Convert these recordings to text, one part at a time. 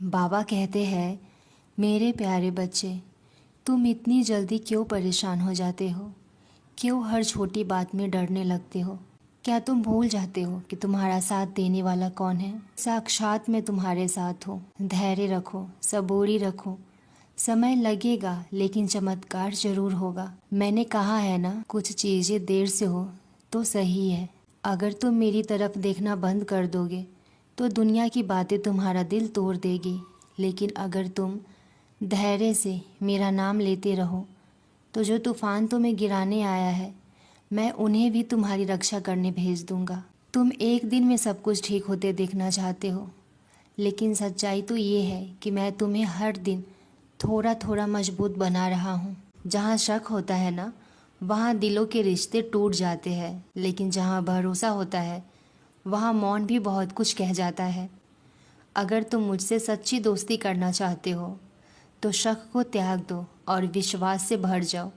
बाबा कहते हैं, मेरे प्यारे बच्चे, तुम इतनी जल्दी क्यों परेशान हो जाते हो? क्यों हर छोटी बात में डरने लगते हो? क्या तुम भूल जाते हो कि तुम्हारा साथ देने वाला कौन है? साक्षात मैं तुम्हारे साथ हूँ। धैर्य रखो, सबूरी रखो। समय लगेगा लेकिन चमत्कार जरूर होगा। मैंने कहा है ना, कुछ चीज़ें देर से हो तो सही है। अगर तुम मेरी तरफ देखना बंद कर दोगे तो दुनिया की बातें तुम्हारा दिल तोड़ देगी। लेकिन अगर तुम धैर्य से मेरा नाम लेते रहो तो जो तूफान तुम्हें गिराने आया है, मैं उन्हें भी तुम्हारी रक्षा करने भेज दूंगा। तुम एक दिन में सब कुछ ठीक होते देखना चाहते हो, लेकिन सच्चाई तो ये है कि मैं तुम्हें हर दिन थोड़ा थोड़ा मजबूत बना रहा हूँ। जहाँ शक होता है ना, वहाँ दिलों के रिश्ते टूट जाते हैं, लेकिन जहाँ भरोसा होता है वहाँ मौन भी बहुत कुछ कह जाता है। अगर तुम मुझसे सच्ची दोस्ती करना चाहते हो तो शक को त्याग दो और विश्वास से भर जाओ।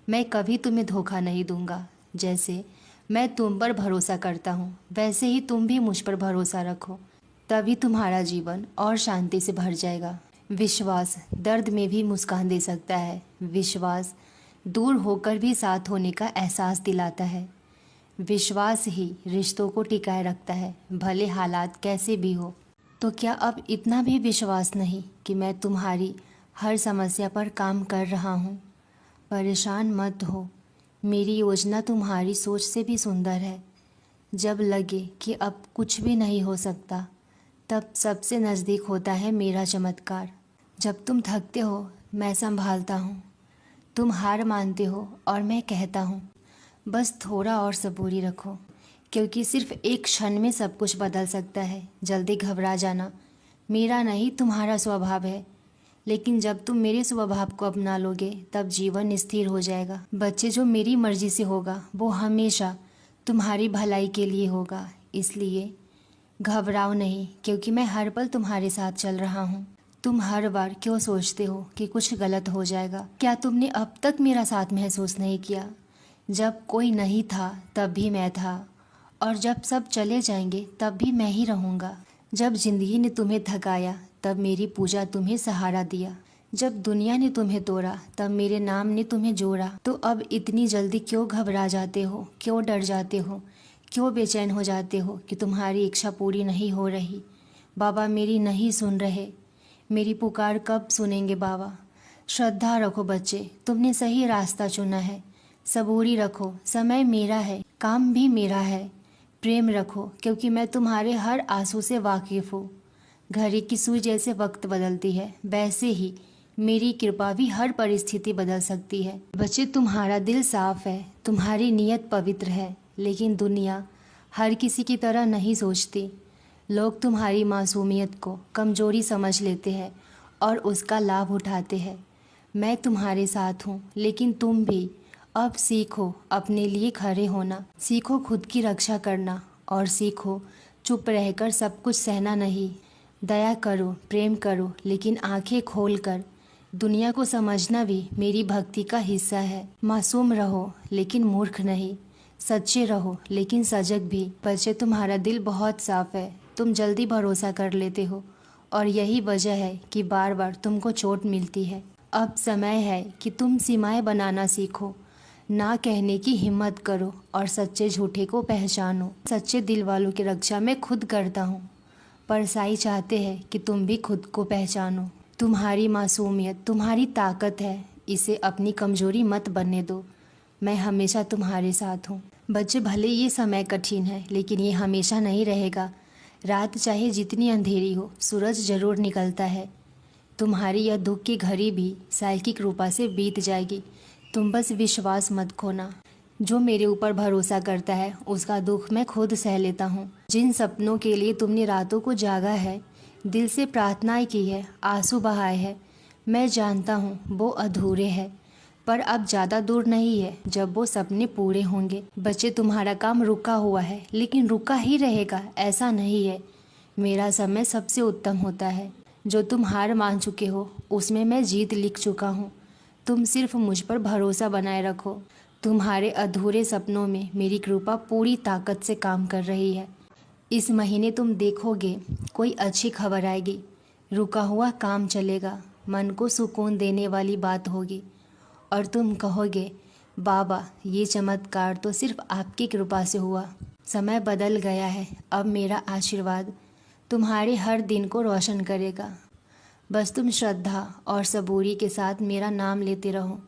मैं कभी तुम्हें धोखा नहीं दूंगा। जैसे मैं तुम पर भरोसा करता हूँ, वैसे ही तुम भी मुझ पर भरोसा रखो। तभी तुम्हारा जीवन और शांति से भर जाएगा। विश्वास दर्द में भी मुस्कान दे सकता है। विश्वास दूर होकर भी साथ होने का एहसास दिलाता है। विश्वास ही रिश्तों को टिकाए रखता है, भले हालात कैसे भी हो। तो क्या अब इतना भी विश्वास नहीं कि मैं तुम्हारी हर समस्या पर काम कर रहा हूँ? परेशान मत हो, मेरी योजना तुम्हारी सोच से भी सुंदर है। जब लगे कि अब कुछ भी नहीं हो सकता, तब सबसे नज़दीक होता है मेरा चमत्कार। जब तुम थकते हो, मैं संभालता हूँ। तुम हार मानते हो और मैं कहता हूँ, बस थोड़ा और सबूरी रखो, क्योंकि सिर्फ एक क्षण में सब कुछ बदल सकता है। जल्दी घबरा जाना मेरा नहीं, तुम्हारा स्वभाव है, लेकिन जब तुम मेरे स्वभाव को अपना लोगे तब जीवन स्थिर हो जाएगा। बच्चे, जो मेरी मर्जी से होगा वो हमेशा तुम्हारी भलाई के लिए होगा। इसलिए घबराओ नहीं, क्योंकि मैं हर पल तुम्हारे साथ चल रहा हूँ। तुम हर बार क्यों सोचते हो कि कुछ गलत हो जाएगा? क्या तुमने अब तक मेरा साथ महसूस नहीं किया? जब कोई नहीं था तब भी मैं था, और जब सब चले जाएंगे तब भी मैं ही रहूँगा। जब जिंदगी ने तुम्हें थकाया तब मेरी पूजा तुम्हें सहारा दिया। जब दुनिया ने तुम्हें तोड़ा तब मेरे नाम ने तुम्हें जोड़ा। तो अब इतनी जल्दी क्यों घबरा जाते हो? क्यों डर जाते हो? क्यों बेचैन हो जाते हो कि तुम्हारी इच्छा पूरी नहीं हो रही? बाबा मेरी नहीं सुन रहे। मेरी पुकार कब सुनेंगे बाबा? श्रद्धा रखो बच्चे, तुमने सही रास्ता चुना है। सबूरी रखो, समय मेरा है, काम भी मेरा है। प्रेम रखो, क्योंकि मैं तुम्हारे हर आंसू से वाकिफ़ हूँ। घड़ी की सुई जैसे वक्त बदलती है, वैसे ही मेरी कृपा भी हर परिस्थिति बदल सकती है। बच्चे, तुम्हारा दिल साफ है, तुम्हारी नीयत पवित्र है, लेकिन दुनिया हर किसी की तरह नहीं सोचती। लोग तुम्हारी मासूमियत को कमजोरी समझ लेते हैं और उसका लाभ उठाते हैं। मैं तुम्हारे साथ हूँ, लेकिन तुम भी अब सीखो अपने लिए खड़े होना। सीखो खुद की रक्षा करना, और सीखो चुप रहकर सब कुछ सहना नहीं। दया करो, प्रेम करो, लेकिन आंखें खोल कर। दुनिया को समझना भी मेरी भक्ति का हिस्सा है। मासूम रहो लेकिन मूर्ख नहीं। सच्चे रहो लेकिन सजग भी। बच्चे, तुम्हारा दिल बहुत साफ है, तुम जल्दी भरोसा कर लेते हो, और यही वजह है कि बार बार तुमको चोट मिलती है। अब समय है कि तुम सीमाएं बनाना सीखो। ना कहने की हिम्मत करो और सच्चे झूठे को पहचानो। सच्चे दिल वालों की रक्षा मैं खुद करता हूँ, पर साईं चाहते हैं कि तुम भी खुद को पहचानो। तुम्हारी मासूमियत तुम्हारी ताकत है, इसे अपनी कमजोरी मत बनने दो। मैं हमेशा तुम्हारे साथ हूँ। बच्चे, भले ये समय कठिन है, लेकिन ये हमेशा नहीं रहेगा। रात चाहे जितनी अंधेरी हो, सूरज जरूर निकलता है। तुम्हारी यह दुख की घड़ी भी साईं की कृपा से बीत जाएगी। तुम बस विश्वास मत खोना। जो मेरे ऊपर भरोसा करता है उसका दुख मैं खुद सह लेता हूँ। जिन सपनों के लिए तुमने रातों को जागा है, दिल से प्रार्थनाएं की है, आंसू बहाए हैं, मैं जानता हूँ वो अधूरे हैं, पर अब ज़्यादा दूर नहीं है जब वो सपने पूरे होंगे। बच्चे, तुम्हारा काम रुका हुआ है, लेकिन रुका ही रहेगा ऐसा नहीं है। मेरा समय सबसे उत्तम होता है। जो तुम हार मान चुके हो उसमें मैं जीत लिख चुका हूँ। तुम सिर्फ मुझ पर भरोसा बनाए रखो। तुम्हारे अधूरे सपनों में मेरी कृपा पूरी ताकत से काम कर रही है। इस महीने तुम देखोगे कोई अच्छी खबर आएगी। रुका हुआ काम चलेगा, मन को सुकून देने वाली बात होगी। और तुम कहोगे, बाबा ये चमत्कार तो सिर्फ आपकी कृपा से हुआ। समय बदल गया है, अब मेरा आशीर्वाद तुम्हारे हर दिन को रोशन करेगा। बस तुम श्रद्धा और सबूरी के साथ मेरा नाम लेते रहो।